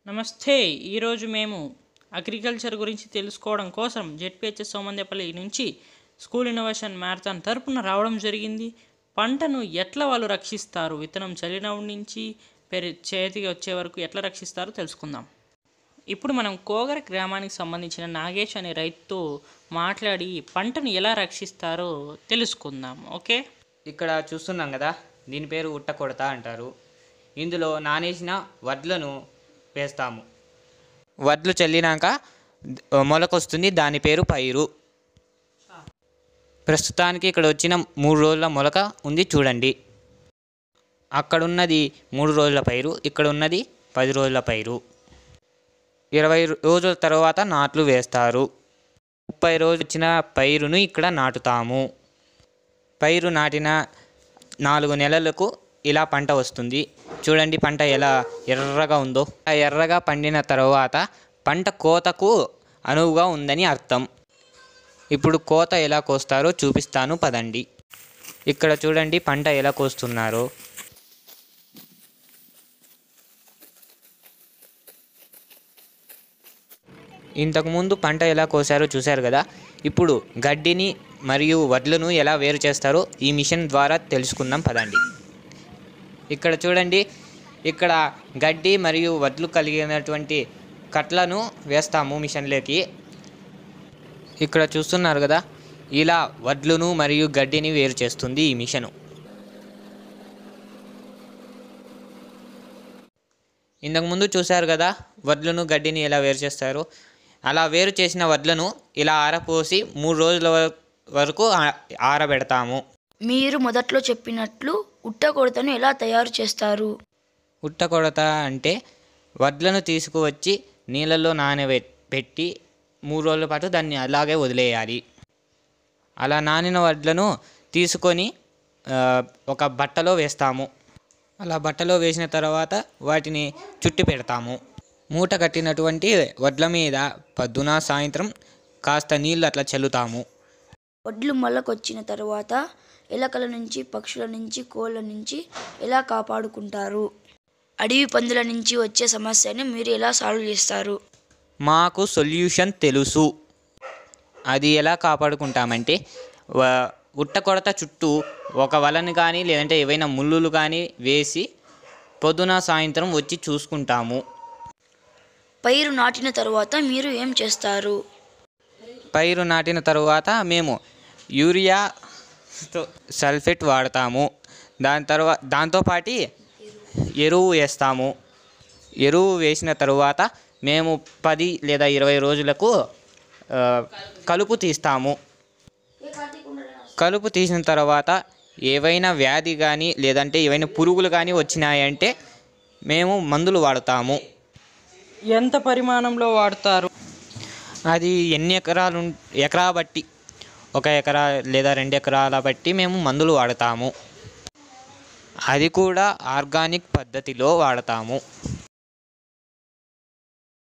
నమస్తే. ఈరోజు మేము అగ్రికల్చర్ గురించి తెలుసుకోవడం కోసం జెడ్పిహెచ్ఎస్ సోమందేపల్లి నుంచి స్కూల్ ఇన్నోవేషన్ మ్యారథాన్ తరపున రావడం జరిగింది. పంటను ఎట్లా వాళ్ళు రక్షిస్తారు, విత్తనం చల్లినప్పటి నుంచి చేతికి వచ్చే వరకు ఎట్లా రక్షిస్తారో తెలుసుకుందాం. ఇప్పుడు మనం కోగర గ్రామానికి సంబంధించిన నాగేష్ అనే రైతుతో మాట్లాడి పంటను ఎలా రక్షిస్తారో తెలుసుకుందాం. ఓకే, ఇక్కడ చూస్తున్నాం కదా, దీని పేరు ఉట్టకొడత అంటారు. ఇందులో నానేసిన వడ్లను వేస్తాము. వడ్లు చల్లినాక మొలకొస్తుంది, దాని పేరు పైరు. ప్రస్తుతానికి ఇక్కడ వచ్చిన 3 రోజుల మొలక ఉంది చూడండి. అక్కడున్నది 3 రోజుల పైరు, ఇక్కడ ఉన్నది 10 రోజుల పైరు. 20 రోజుల తర్వాత నాట్లు వేస్తారు. 30 రోజులు వచ్చిన పైరును ఇక్కడ నాటుతాము. పైరు నాటిన 4 నెలలకు ఇలా పంట వస్తుంది. చూడండి పంట ఎలా ఎర్రగా ఉందో. ఆ ఎర్రగా పండిన తర్వాత పంట కోతకు అనువుగా ఉందని అర్థం. ఇప్పుడు కోత ఎలా కోస్తారో చూపిస్తాను పదండి. ఇక్కడ చూడండి పంట ఎలా కోస్తున్నారో. ఇంతకుముందు పంట ఎలా కోసారో చూశారు కదా. ఇప్పుడు గడ్డిని మరియు వడ్లను ఎలా వేరు చేస్తారో ఈ మిషన్ ద్వారా తెలుసుకుందాం పదండి. ఇక్కడ చూడండి, ఇక్కడ గడ్డి మరియు వడ్లు కలిగినటువంటి కట్లను వేస్తాము మిషన్లోకి. ఇక్కడ చూస్తున్నారు కదా, ఇలా వడ్లను మరియు గడ్డిని వేరు చేస్తుంది ఈ మిషను. ఇంతకుముందు చూశారు కదా వడ్లను గడ్డిని ఎలా వేరు చేస్తారు. అలా వేరు చేసిన వడ్లను ఇలా ఆరపోసి 3 రోజుల వరకు ఆరబెడతాము. మీరు మొదట్లో చెప్పినట్లు ఉట్టకొడతను ఎలా తయారు చేస్తారు? ఉట్టకొడత అంటే వడ్లను తీసుకువచ్చి నీళ్ళల్లో నానబెట్టి 3 రోజుల పాటు దాన్ని అలాగే వదిలేయాలి. అలా నానిన వడ్లను తీసుకొని ఒక బట్టలో వేస్తాము. అలా బట్టలో వేసిన తర్వాత వాటిని చుట్టి పెడతాము. మూట కట్టినటువంటి వడ్ల మీద పొద్దున సాయంత్రం కాస్త నీళ్ళు అట్లా చల్లుతాము. వడ్లు మొలకొచ్చిన తర్వాత ఎలకల నుంచి, పక్షుల నుంచి, కోళ్ళ నుంచి ఎలా కాపాడుకుంటారు? అడవి పందుల నుంచి వచ్చే సమస్యని మీరు ఎలా సాల్వ్ చేస్తారు? మాకు సొల్యూషన్ తెలుసు. అది ఎలా కాపాడుకుంటామంటే, ఉట్టకొడత చుట్టూ ఒక వలను కానీ లేదంటే ఏవైనా ముళ్ళులు కానీ వేసి పొద్దున సాయంత్రం వచ్చి చూసుకుంటాము. పైరు నాటిన తర్వాత మీరు ఏం చేస్తారు? పైరు నాటిన తర్వాత మేము యూరియా సల్ఫేట్ వాడతాము. దాంతోపాటు ఎరువు వేస్తాము. ఎరువు వేసిన తరువాత మేము 10 లేదా 20 రోజులకు కలుపు తీస్తాము. కలుపు తీసిన తర్వాత ఏవైనా వ్యాధి కానీ లేదంటే ఏవైనా పురుగులు కానీ వచ్చినాయంటే మేము మందులు వాడతాము. ఎంత పరిమాణంలో వాడతారు? అది ఎన్ని ఎకరా బట్టి, 1 ఎకరా లేదా 2 ఎకరాల బట్టి మేము మందులు వాడతాము. అది కూడా ఆర్గానిక్ పద్ధతిలో వాడతాము.